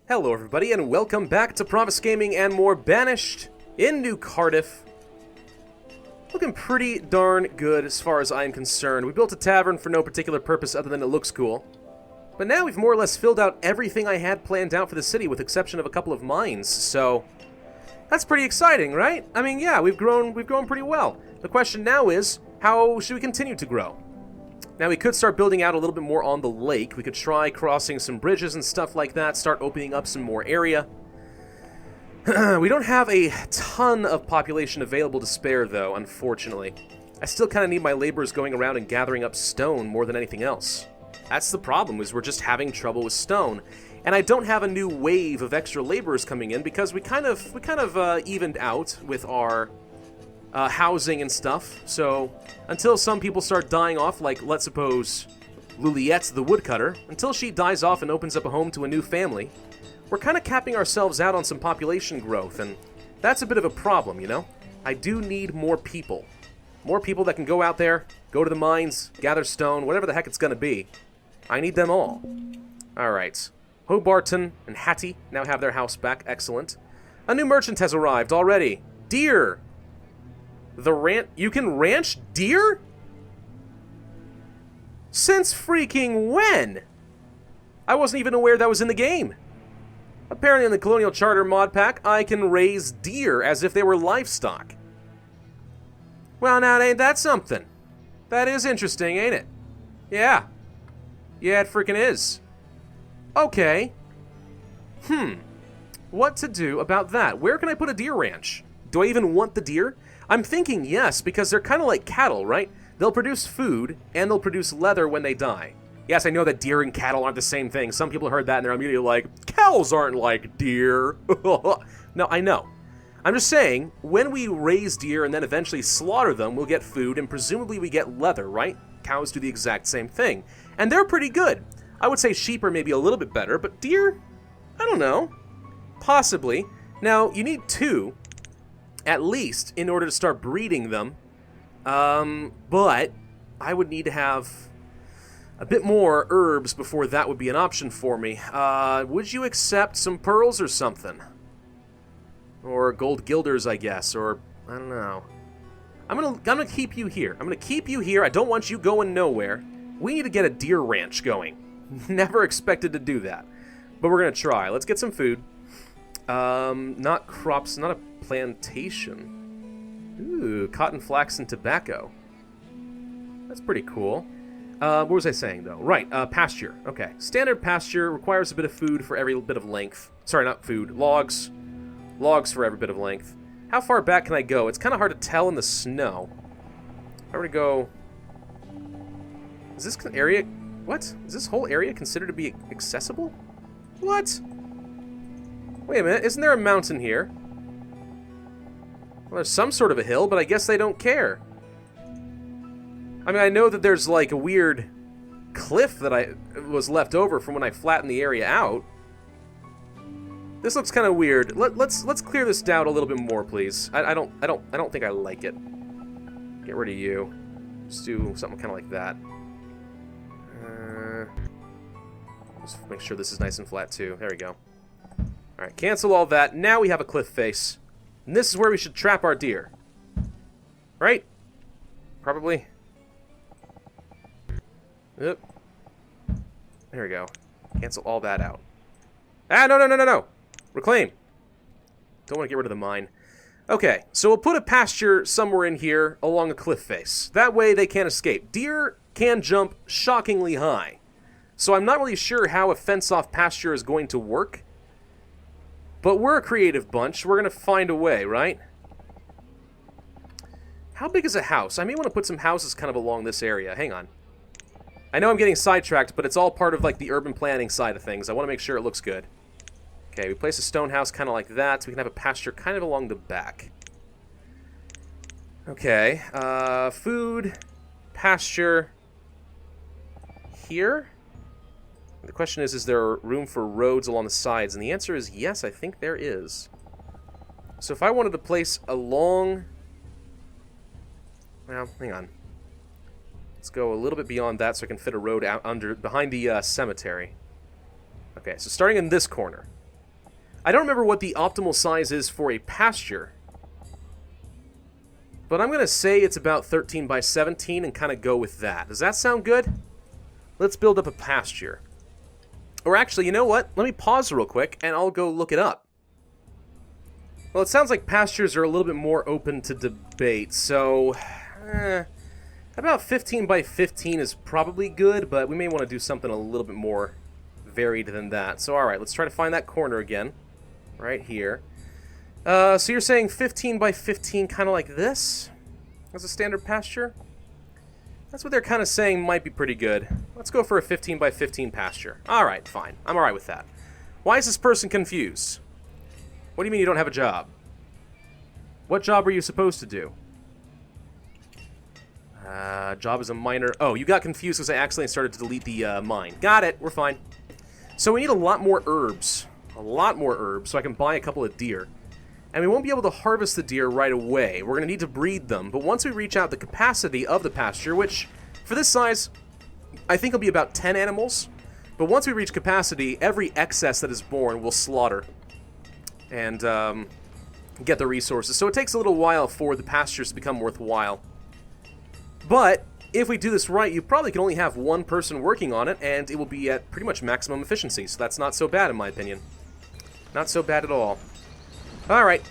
Hello everybody and welcome back to Pravus Gaming and more Banished in New Cardiff. Looking pretty darn good as far as I'm concerned. We built a tavern for no particular purpose other than it looks cool. But now we've more or less filled out everything I had planned out for the city with exception of a couple of mines, so that's pretty exciting, right? I mean, yeah, we've grown pretty well. The question now is, how should we continue to grow? Now, we could start building out a little bit more on the lake. We could try crossing some bridges and stuff like that, start opening up some more area. We don't have a ton of population available to spare, though, unfortunately. I still kind of need my laborers going around and gathering up stone more than anything else. That's the problem, is we're just having trouble with stone. And I don't have a new wave of extra laborers coming in because we kind of evened out with our housing and stuff, so until some people start dying off, like, let's suppose, Luliette the woodcutter, until she dies off and opens up a home to a new family, we're kind of capping ourselves out on some population growth, and that's a bit of a problem, you know? I do need more people. More people that can go out there, go to the mines, gather stone, whatever the heck it's gonna be. I need them all. Alright. Hobarton and Hattie now have their house back. Excellent. A new merchant has arrived already. Deer! You can ranch deer? Since freaking when? I wasn't even aware that was in the game. Apparently in the Colonial Charter mod pack, I can raise deer as if they were livestock. Well, now, ain't that something? That is interesting, ain't it? Yeah. Yeah, it freaking is. Okay. What to do about that? Where can I put a deer ranch? Do I even want the deer? I'm thinking yes, because they're kind of like cattle, right? They'll produce food, and they'll produce leather when they die. Yes, I know that deer and cattle aren't the same thing. Some people heard that and they're immediately like, cows aren't like deer. No, I know. I'm just saying, when we raise deer and then eventually slaughter them, we'll get food, and presumably we get leather, right? Cows do the exact same thing. And they're pretty good. I would say sheep are maybe a little bit better, but deer? I don't know. Possibly. Now, you need two, at least, in order to start breeding them. But I would need to have a bit more herbs before that would be an option for me. Would you accept some pearls or something? Or gold guilders, I guess, or I don't know. I'm gonna keep you here. I'm gonna keep you here. I don't want you going nowhere. We need to get a deer ranch going. Never expected to do that, but we're gonna try. Let's get some food. Not crops, not a plantation. Ooh, cotton, flax, and tobacco. That's pretty cool. What was I saying, though? Right, pasture. Okay. Standard pasture requires a bit of food for every bit of length. Sorry, not food. Logs. Logs for every bit of length. How far back can I go? It's kind of hard to tell in the snow. If I were to go... Is this area... What? Is this whole area considered to be accessible? What? Wait a minute, isn't there a mountain here? Well, there's some sort of a hill, but I guess they don't care. I mean, I know that there's like a weird cliff that was left over from when I flattened the area out. This looks kind of weird. Let's clear this down a little bit more, please. I don't think I like it. Get rid of you. Just do something kind of like that. Just make sure this is nice and flat too. There we go. Alright, cancel all that. Now we have a cliff face. And this is where we should trap our deer. Right? Probably. Yep. There we go. Cancel all that out. Ah, no. Reclaim. Don't want to get rid of the mine. Okay, so we'll put a pasture somewhere in here along a cliff face. That way they can't escape. Deer can jump shockingly high. So I'm not really sure how a fence-off pasture is going to work. But we're a creative bunch. We're going to find a way, right? How big is a house? I may want to put some houses kind of along this area. Hang on. I know I'm getting sidetracked, but it's all part of like the urban planning side of things. I want to make sure it looks good. Okay, we place a stone house kind of like that, so we can have a pasture kind of along the back. Okay, food, pasture, here. The question is there room for roads along the sides? And the answer is yes, I think there is. So if I wanted to place a long... Well, hang on. Let's go a little bit beyond that so I can fit a road out behind the cemetery. Okay, so starting in this corner. I don't remember what the optimal size is for a pasture, but I'm going to say it's about 13 by 17 and kind of go with that. Does that sound good? Let's build up a pasture. Or actually, you know what? Let me pause real quick and I'll go look it up. Well, it sounds like pastures are a little bit more open to debate, so about 15 by 15 is probably good, but we may want to do something a little bit more varied than that. So alright, let's try to find that corner again. Right here. So you're saying 15 by 15 kind of like this? As a standard pasture? That's what they're kind of saying might be pretty good. Let's go for a 15 by 15 pasture. Alright, fine. I'm alright with that. Why is this person confused? What do you mean you don't have a job? What job are you supposed to do? Job as a miner. Oh, you got confused because I accidentally started to delete the mine. Got it. We're fine. So we need a lot more herbs. A lot more herbs so I can buy a couple of deer. And we won't be able to harvest the deer right away. We're going to need to breed them. But once we reach out the capacity of the pasture, which for this size, I think will be about 10 animals. But once we reach capacity, every excess that is born will slaughter and get the resources. So it takes a little while for the pastures to become worthwhile. But if we do this right, you probably can only have one person working on it, and it will be at pretty much maximum efficiency. So that's not so bad in my opinion. Not so bad at all. Alright,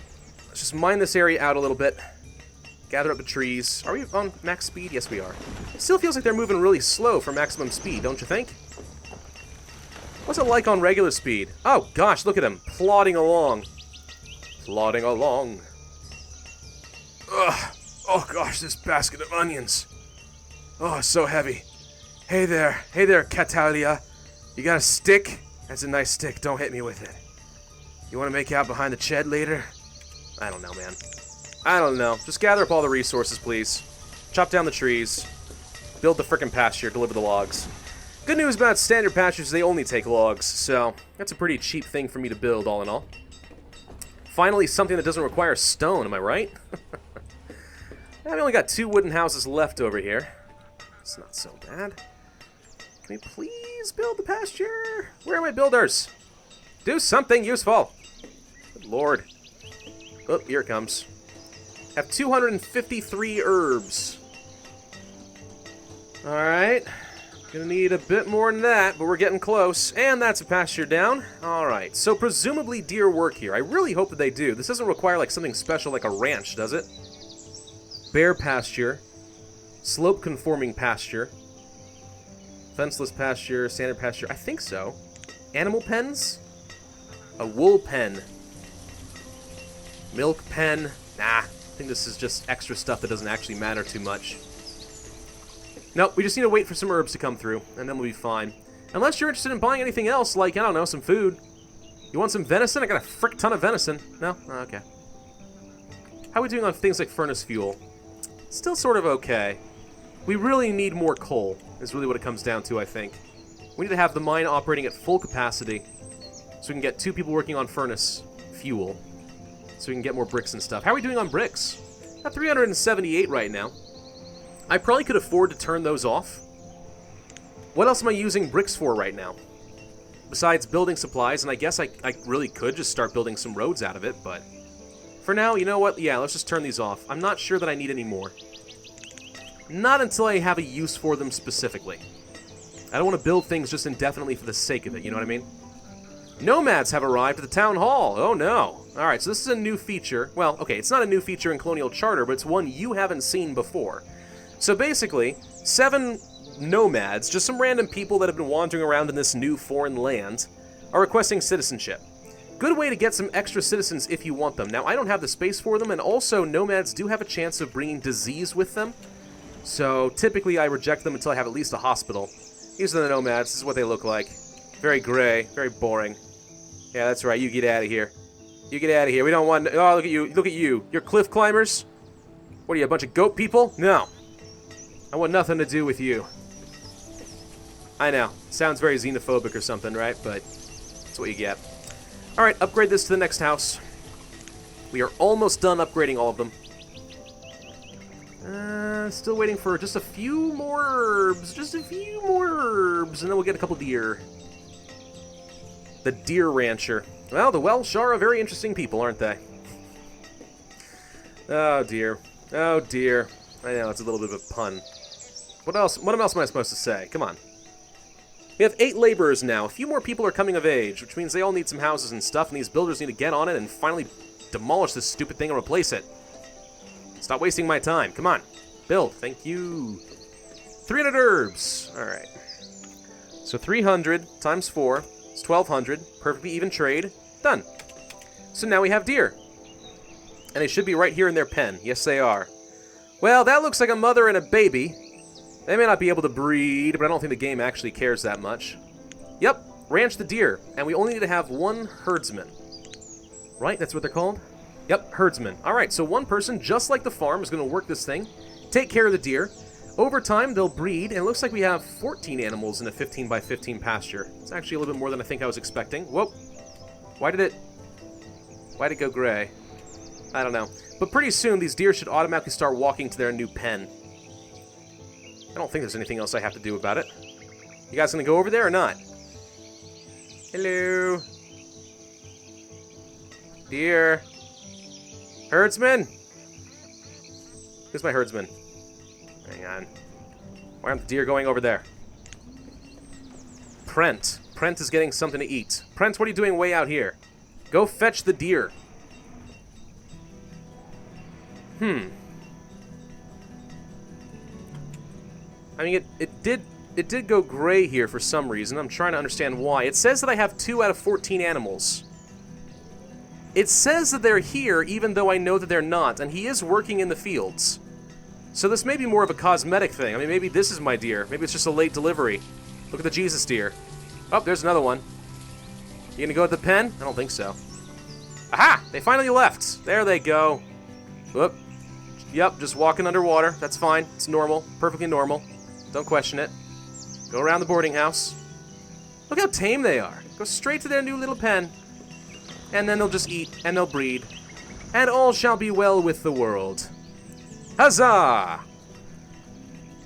let's just mine this area out a little bit. Gather up the trees. Are we on max speed? Yes, we are. It still feels like they're moving really slow for maximum speed, don't you think? What's it like on regular speed? Oh gosh, look at them, plodding along. Plodding along. Ugh. Oh gosh, this basket of onions. Oh, so heavy. Hey there, Catalia. You got a stick? That's a nice stick, don't hit me with it. You want to make out behind the shed later? I don't know, man. I don't know. Just gather up all the resources, please. Chop down the trees. Build the frickin' pasture. Deliver the logs. Good news about standard pastures, they only take logs, so that's a pretty cheap thing for me to build, all in all. Finally, something that doesn't require stone, am I right? I've only got 2 wooden houses left over here. It's not so bad. Can we please build the pasture? Where are my builders? Do something useful. Good lord. Oh, here it comes. Have 253 herbs. Alright. Gonna need a bit more than that, but we're getting close. And that's a pasture down. Alright, so presumably deer work here. I really hope that they do. This doesn't require like something special like a ranch, does it? Bare pasture. Slope-conforming pasture. Fenceless pasture, standard pasture. I think so. Animal pens? A wool pen. Milk pen. Nah, I think this is just extra stuff that doesn't actually matter too much. Nope, we just need to wait for some herbs to come through, and then we'll be fine. Unless you're interested in buying anything else, like, I don't know, some food. You want some venison? I got a frick ton of venison. No? Oh, okay. How are we doing on things like furnace fuel? Still sort of okay. We really need more coal, is really what it comes down to, I think. We need to have the mine operating at full capacity, so we can get 2 people working on furnace fuel, so we can get more bricks and stuff. How are we doing on bricks? Got 378 right now. I probably could afford to turn those off. What else am I using bricks for right now? Besides building supplies, and I guess I really could just start building some roads out of it, but for now, you know what? Yeah, let's just turn these off. I'm not sure that I need any more. Not until I have a use for them specifically. I don't want to build things just indefinitely for the sake of it, you know what I mean? Nomads have arrived at the town hall. Oh no. Alright, so this is a new feature. Well, okay, it's not a new feature in Colonial Charter, but it's one you haven't seen before. So basically, 7 nomads, just some random people that have been wandering around in this new foreign land, are requesting citizenship. Good way to get some extra citizens if you want them. Now, I don't have the space for them, and also nomads do have a chance of bringing disease with them. So typically I reject them until I have at least a hospital. These are the nomads. This is what they look like. Very gray, very boring. Yeah, that's right. You get out of here. You get out of here. We don't want... Oh, look at you. Look at you. You're cliff climbers? What are you, a bunch of goat people? No. I want nothing to do with you. I know. Sounds very xenophobic or something, right? But that's what you get. Alright, upgrade this to the next house. We are almost done upgrading all of them. Still waiting for just a few more herbs. Just a few more herbs, and then we'll get a couple deer. The deer rancher. Well, the Welsh are a very interesting people, aren't they? Oh, dear. Oh, dear. I know, it's a little bit of a pun. What else am I supposed to say? Come on. We have 8 laborers now. A few more people are coming of age, which means they all need some houses and stuff, and these builders need to get on it and finally demolish this stupid thing and replace it. Stop wasting my time. Come on. Build. Thank you. 300 herbs. Alright. So 300 times 4 is 1,200. Perfectly even trade. Done. So now we have deer. And they should be right here in their pen. Yes, they are. Well, that looks like a mother and a baby. They may not be able to breed, but I don't think the game actually cares that much. Yep, ranch the deer. And we only need to have 1 herdsman. Right? That's what they're called? Yep, herdsman. Alright, so 1 person, just like the farm, is going to work this thing. Take care of the deer. Over time, they'll breed, and it looks like we have 14 animals in a 15 by 15 pasture. It's actually a little bit more than I think I was expecting. Whoa. Why'd it go gray? I don't know. But pretty soon, these deer should automatically start walking to their new pen. I don't think there's anything else I have to do about it. You guys gonna go over there or not? Hello? Deer? Herdsman? Who's my herdsman? Hang on. Why aren't the deer going over there? Prent. Prent is getting something to eat. Prent, what are you doing way out here? Go fetch the deer. I mean, it did go gray here for some reason. I'm trying to understand why. It says that I have 2 out of 14 animals. It says that they're here, even though I know that they're not, and he is working in the fields. So this may be more of a cosmetic thing. I mean, maybe this is my deer. Maybe it's just a late delivery. Look at the Jesus deer. Oh, there's another one. You gonna go at the pen? I don't think so. Aha! They finally left. There they go. Whoop. Yep, just walking underwater. That's fine. It's normal. Perfectly normal. Don't question it. Go around the boarding house. Look how tame they are. Go straight to their new little pen. And then they'll just eat, and they'll breed. And all shall be well with the world. Huzzah!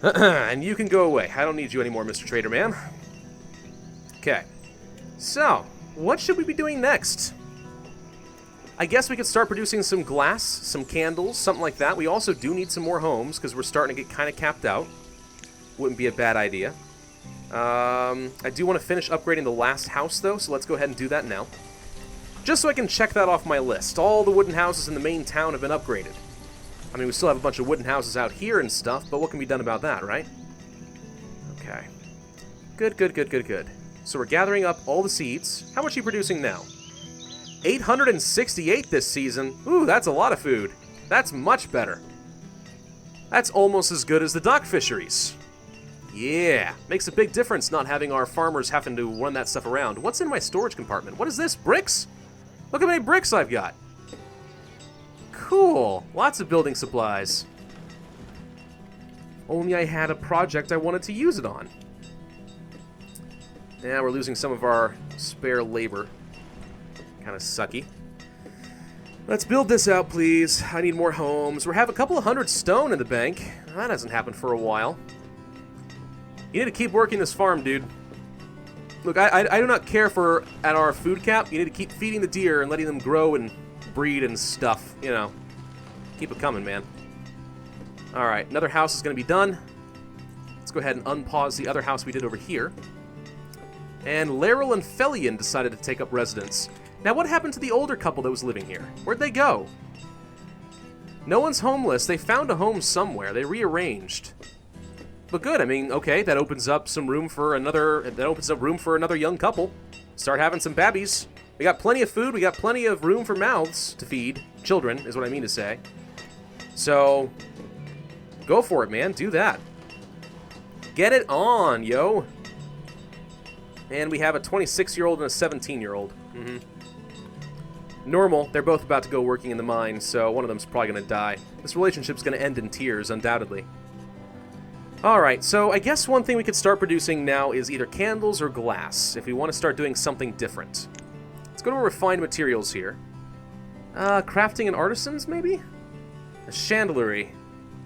And you can go away. I don't need you anymore, Mr. Trader Man. Okay. So, what should we be doing next? I guess we could start producing some glass, some candles, something like that. We also do need some more homes, because we're starting to get kind of capped out. Wouldn't be a bad idea. I do want to finish upgrading the last house, though, so let's go ahead and do that now. Just so I can check that off my list. All the wooden houses in the main town have been upgraded. I mean, we still have a bunch of wooden houses out here and stuff, but what can be done about that, right? Okay. Good, good, good, good, good. So we're gathering up all the seeds. How much are you producing now? 868 this season. Ooh, that's a lot of food. That's much better. That's almost as good as the dock fisheries. Yeah, makes a big difference not having our farmers having to run that stuff around. What's in my storage compartment? What is this? Bricks? Look how many bricks I've got. Cool. Lots of building supplies. Only I had a project I wanted to use it on. Yeah, we're losing some of our spare labor. Kind of sucky. Let's build this out, please. I need more homes. We have a couple of 100 stone in the bank. That hasn't happened for a while. You need to keep working this farm, dude. Look, I do not care for at our food cap. You need to keep feeding the deer and letting them grow and breed and stuff. You know, keep it coming, man. All right, another house is going to be done. Let's go ahead and unpause the other house we did over here. And Laryl and Felian decided to take up residence. Now, what happened to the older couple that was living here? Where'd they go? No one's homeless. They found a home somewhere. They rearranged. But good. I mean, okay, that opens up some room for another. That opens up room for another young couple. Start having some babbies. We got plenty of food. We got plenty of room for mouths to feed. Children is what I mean to say. So, go for it, man. Do that. Get it on, yo. And we have a 26-year-old and a 17-year-old. Normal. They're both about to go working in the mine, so one of them's probably going to die. This relationship's going to end in tears, undoubtedly. Alright, so I guess one thing we could start producing now is either candles or glass, if we want to start doing something different. Let's go to refined materials here. Crafting and artisans, maybe? A chandlery.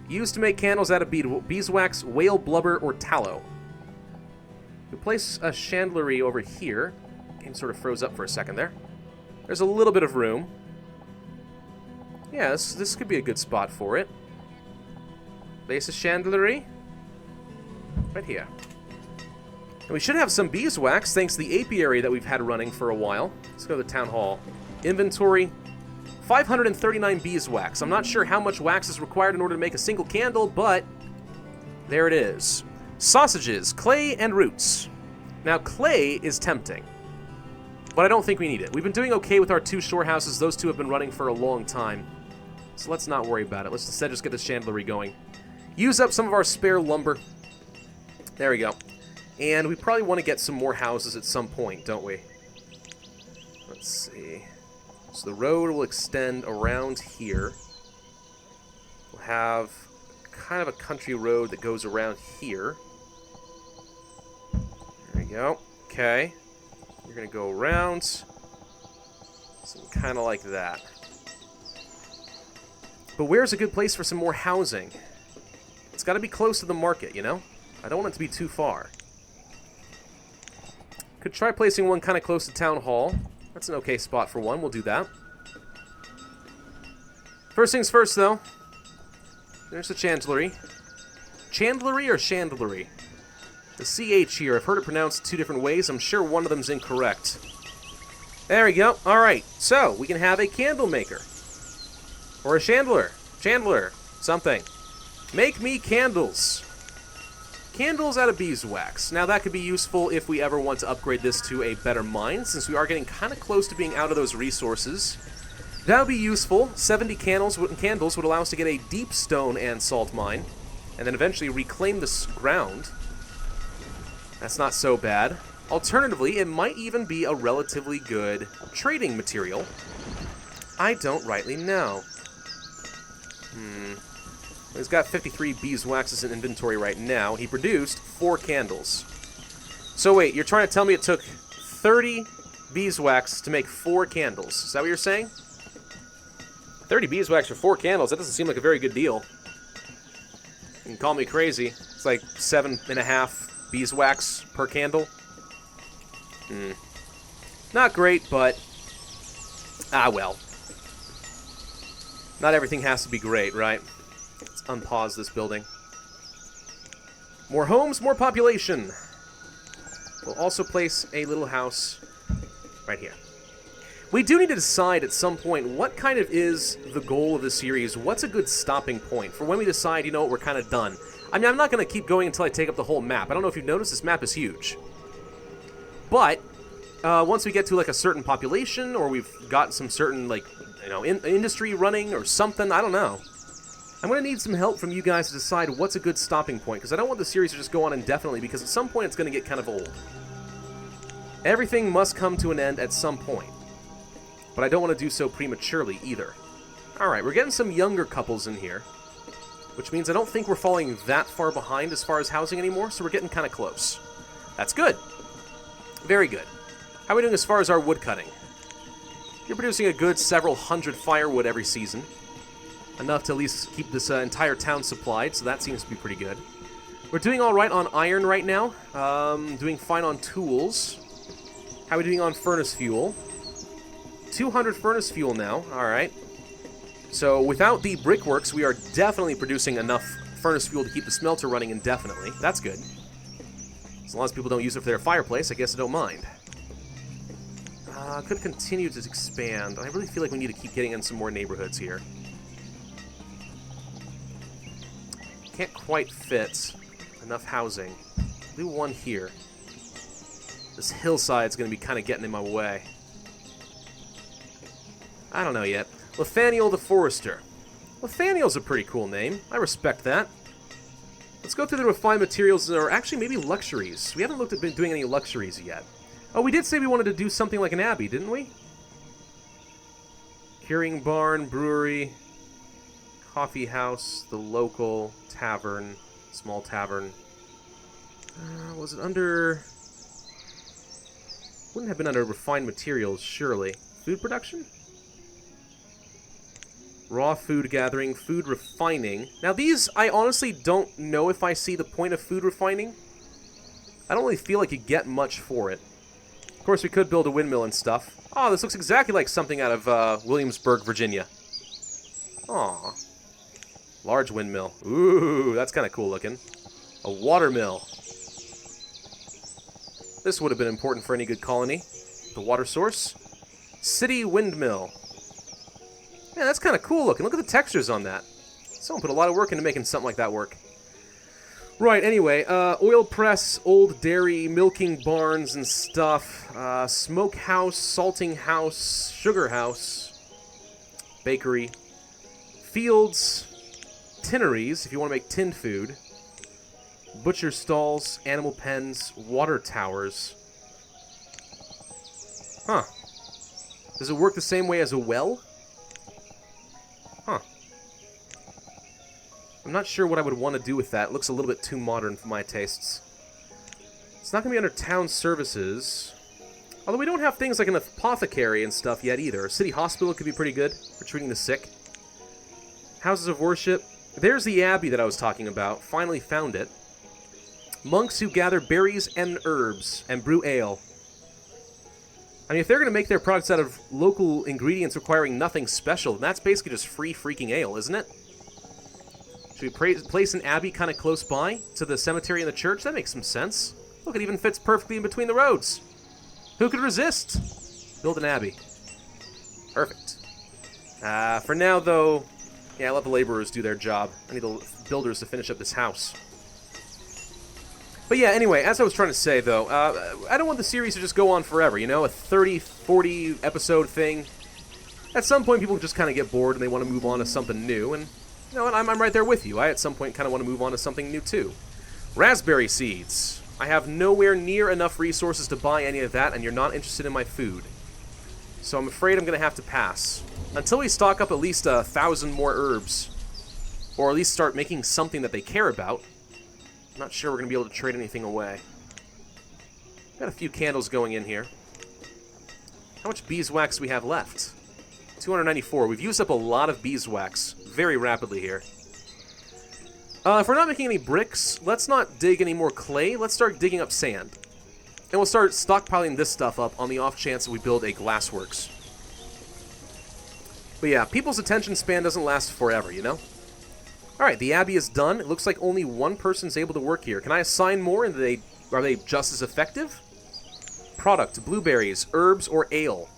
Used to make candles out of beeswax, whale blubber, or tallow. We place a chandlery over here. Game sort of froze up for a second there. There's a little bit of room. Yeah, this could be a good spot for it. Place a chandlery. Right here. And we should have some beeswax, thanks to the apiary that we've had running for a while. Let's go to the town hall. Inventory. 539 beeswax. I'm not sure how much wax is required in order to make a single candle, but there it is. Sausages, clay, and roots. Now, clay is tempting, but I don't think we need it. We've been doing okay with our 2 shore houses. Those 2 have been running for a long time, so let's not worry about it. Let's instead just get the chandlery going. Use up some of our spare lumber. There we go. And we probably want to get some more houses at some point, don't we? Let's see. So the road will extend around here. We'll have kind of a country road that goes around here. There we go. Okay. You're going to go around. So kind of like that. But where's a good place for some more housing? It's got to be close to the market, you know? I don't want it to be too far. Could try placing one kind of close to Town Hall. That's an okay spot for one. We'll do that. First things first, though. There's the chandlery. Chandlery or chandlery? The CH here, I've heard it pronounced 2 different ways. I'm sure one of them's incorrect. There we go. Alright, so we can have a candle maker. Or a chandler. Chandler. Something. Make me candles. Candles out of beeswax. Now that could be useful if we ever want to upgrade this to a better mine, since we are getting kind of close to being out of those resources. That would be useful. 70 candles would allow us to get a deep stone and salt mine, and then eventually reclaim this ground. That's not so bad. Alternatively, it might even be a relatively good trading material. I don't rightly know. He's got 53 beeswaxes in inventory right now. He produced 4 candles. So wait, you're trying to tell me it took 30 beeswax to make 4 candles. Is that what you're saying? 30 beeswax for 4 candles? That doesn't seem like a very good deal. You can call me crazy. It's like 7.5 beeswax per candle. Not great, but... ah, well. Not everything has to be great, right? Let's unpause this building. More homes, more population. We'll also place a little house right here. We do need to decide at some point what kind of is the goal of the series. What's a good stopping point for when we decide, you know what, we're kind of done. I mean, I'm not going to keep going until I take up the whole map. I don't know if you've noticed, this map is huge. But once we get to like a certain population, or we've got some certain, like, you know, industry running or something, I don't know. I'm going to need some help from you guys to decide what's a good stopping point, because I don't want the series to just go on indefinitely, because at some point it's going to get kind of old. Everything must come to an end at some point. But I don't want to do so prematurely either. Alright, we're getting some younger couples in here, which means I don't think we're falling that far behind as far as housing anymore, so we're getting kind of close. That's good. Very good. How are we doing as far as our wood cutting? You're producing a good several hundred firewood every season. Enough to at least keep this entire town supplied, so that seems to be pretty good. We're doing alright on iron right now. Doing fine on tools. How are we doing on furnace fuel? 200 furnace fuel now, alright. So without the brickworks, we are definitely producing enough furnace fuel to keep the smelter running indefinitely. That's good. As long as people don't use it for their fireplace, I guess I don't mind. Could continue to expand. I really feel like we need to keep getting in some more neighborhoods here. Can't quite fit enough housing. Do one here. This hillside's going to be kind of getting in my way. I don't know yet. Nathaniel the Forester. Nathaniel's a pretty cool name. I respect that. Let's go through the refined materials, or actually maybe luxuries. We haven't looked at doing any luxuries yet. Oh, we did say we wanted to do something like an abbey, didn't we? Curing barn, brewery, coffee house, the local tavern, small tavern. Was it under... wouldn't have been under refined materials, surely. Food production? Raw food gathering, food refining. Now these, I honestly don't know if I see the point of food refining. I don't really feel like you get much for it. Of course, we could build a windmill and stuff. Oh, this looks exactly like something out of Williamsburg, Virginia. Aw. Large windmill. Ooh, that's kind of cool looking. A watermill. This would have been important for any good colony. The water source. City windmill. Yeah, that's kind of cool looking. Look at the textures on that. Someone put a lot of work into making something like that work. Right, anyway, oil press, old dairy, milking barns and stuff, smoke house, salting house, sugar house, bakery, fields, tinneries, if you want to make tinned food, butcher stalls, animal pens, water towers. Huh. Does it work the same way as a well? Huh. I'm not sure what I would want to do with that. It looks a little bit too modern for my tastes. It's not going to be under town services. Although we don't have things like an apothecary and stuff yet either. A city hospital could be pretty good for treating the sick. Houses of worship. There's the abbey that I was talking about. Finally found it. Monks who gather berries and herbs and brew ale. I mean, if they're going to make their products out of local ingredients requiring nothing special, then that's basically just free freaking ale, isn't it? Should we place an abbey kind of close by to the cemetery and the church? That makes some sense. Look, it even fits perfectly in between the roads. Who could resist? Build an abbey. Perfect. For now, though, yeah, let the laborers do their job. I need the builders to finish up this house. But yeah, anyway, as I was trying to say, though, I don't want the series to just go on forever, you know? A 30, 40 episode thing. At some point, people just kind of get bored and they want to move on to something new, and you know what? I'm right there with you. I, at some point, kind of want to move on to something new, too. Raspberry seeds. I have nowhere near enough resources to buy any of that, and you're not interested in my food. So I'm afraid I'm going to have to pass. Until we stock up at least 1,000 more herbs, or at least start making something that they care about, I'm not sure we're going to be able to trade anything away. Got a few candles going in here. How much beeswax do we have left? 294. We've used up a lot of beeswax very rapidly here. If we're not making any bricks, let's not dig any more clay. Let's start digging up sand. And we'll start stockpiling this stuff up on the off chance that we build a glassworks. But yeah, people's attention span doesn't last forever, you know? Alright, the abbey is done. It looks like only one person's able to work here. Can I assign more, and are they just as effective? Product, blueberries, herbs, or ale?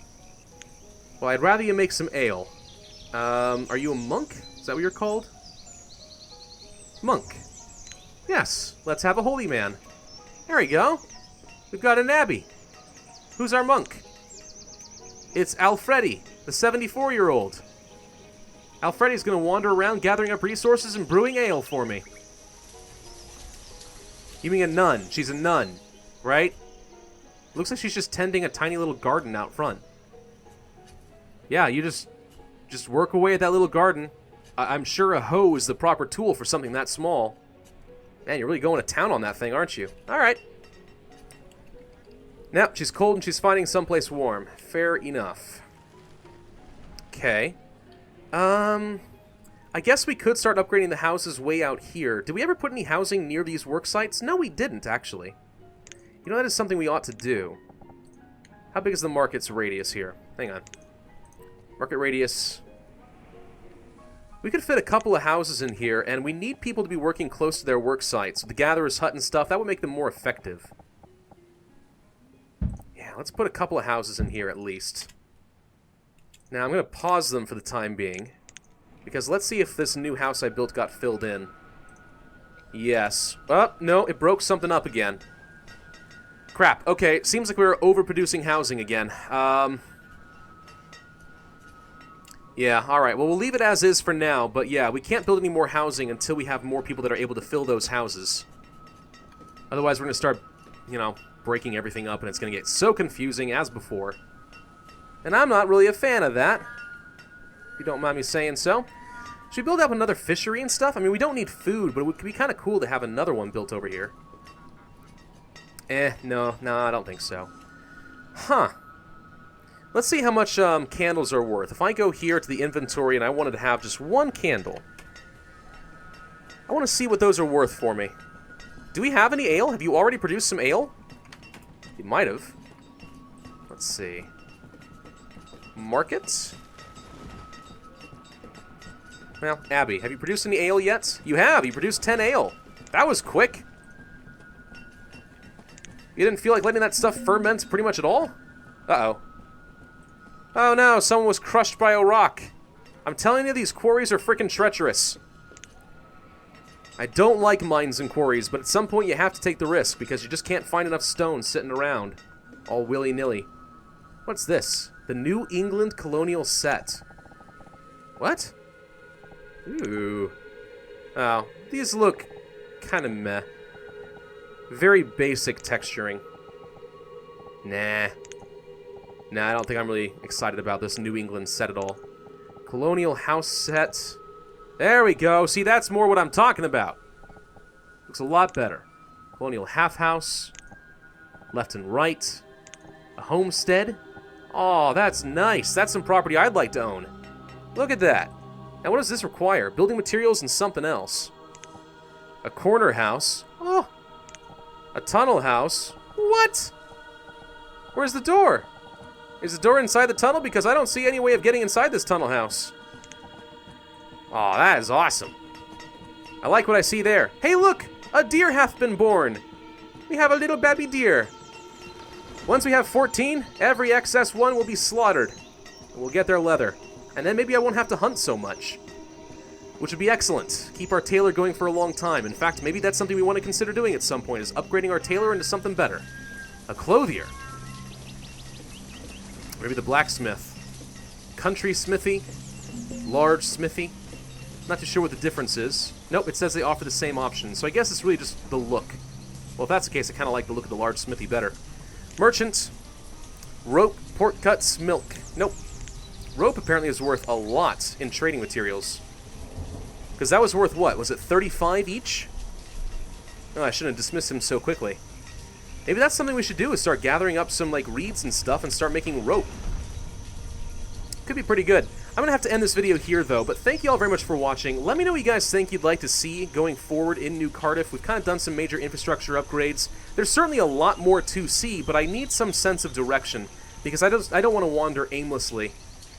Well, I'd rather you make some ale. Are you a monk? Is that what you're called? Monk. Yes, let's have a holy man. There we go. We've got an abbey. Who's our monk? It's Alfredi, the 74-year-old. Alfredi's going to wander around gathering up resources and brewing ale for me. You mean a nun? She's a nun, right? Looks like she's just tending a tiny little garden out front. Yeah, you just work away at that little garden. I'm sure a hoe is the proper tool for something that small. Man, you're really going to town on that thing, aren't you? All right. Now, she's cold and she's finding someplace warm. Fair enough. Okay. I guess we could start upgrading the houses way out here. Did we ever put any housing near these work sites? No, we didn't, actually. You know, that is something we ought to do. How big is the market's radius here? Hang on. Market radius. We could fit a couple of houses in here, and we need people to be working close to their work sites. The gatherer's hut and stuff, that would make them more effective. Yeah, let's put a couple of houses in here at least. Now, I'm going to pause them for the time being, because let's see if this new house I built got filled in. Yes. Oh, no, it broke something up again. Crap. Okay, seems like we were overproducing housing again. Yeah, alright. Well, we'll leave it as is for now, but yeah, we can't build any more housing until we have more people that are able to fill those houses. Otherwise, we're going to start, you know, breaking everything up, and it's going to get so confusing as before. And I'm not really a fan of that, if you don't mind me saying so. Should we build up another fishery and stuff? I mean, we don't need food, but it would be kind of cool to have another one built over here. No, I don't think so. Huh. Let's see how much candles are worth. If I go here to the inventory and I wanted to have just one candle, I want to see what those are worth for me. Do we have any ale? Have you already produced some ale? You might have. Let's see. Market? Well, Abby, have you produced any ale yet? You have! You produced 10 ale! That was quick! You didn't feel like letting that stuff ferment pretty much at all? Uh-oh. Oh no, someone was crushed by a rock. I'm telling you, these quarries are freaking treacherous. I don't like mines and quarries, but at some point you have to take the risk, because you just can't find enough stone sitting around. All willy-nilly. What's this? The New England Colonial set. What? Ooh. Oh, these look kind of meh. Very basic texturing. Nah. Nah, I don't think I'm really excited about this New England set at all. Colonial house set. There we go. See, that's more what I'm talking about. Looks a lot better. Colonial half house. Left and right. A homestead. Oh, that's nice. That's some property I'd like to own. Look at that. Now, what does this require? Building materials and something else. A corner house. Oh. A tunnel house. What? Where's the door? Is the door inside the tunnel? Because I don't see any way of getting inside this tunnel house. Oh, that is awesome. I like what I see there. Hey, look! A deer hath been born. We have a little baby deer. Once we have 14, every excess one will be slaughtered. And we'll get their leather. And then maybe I won't have to hunt so much. Which would be excellent. Keep our tailor going for a long time. In fact, maybe that's something we want to consider doing at some point, is upgrading our tailor into something better. A clothier. Maybe the blacksmith. Country smithy. Large smithy. Not too sure what the difference is. Nope, it says they offer the same option, so I guess it's really just the look. Well, if that's the case, I kind of like the look of the large smithy better. Merchant. Rope, pork cuts, milk. Nope. Rope apparently is worth a lot in trading materials. Because that was worth what? Was it 35 each? Oh, I shouldn't have dismissed him so quickly. Maybe that's something we should do, is start gathering up some, like, reeds and stuff and start making rope. Could be pretty good. I'm going to have to end this video here, though, but thank you all very much for watching. Let me know what you guys think you'd like to see going forward in New Cardiff. We've kind of done some major infrastructure upgrades. There's certainly a lot more to see, but I need some sense of direction, because I don't want to wander aimlessly.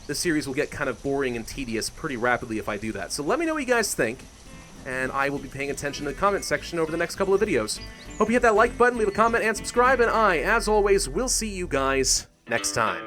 This series will get kind of boring and tedious pretty rapidly if I do that. So let me know what you guys think, and I will be paying attention to the comment section over the next couple of videos. Hope you hit that like button, leave a comment, and subscribe, and I, as always, will see you guys next time.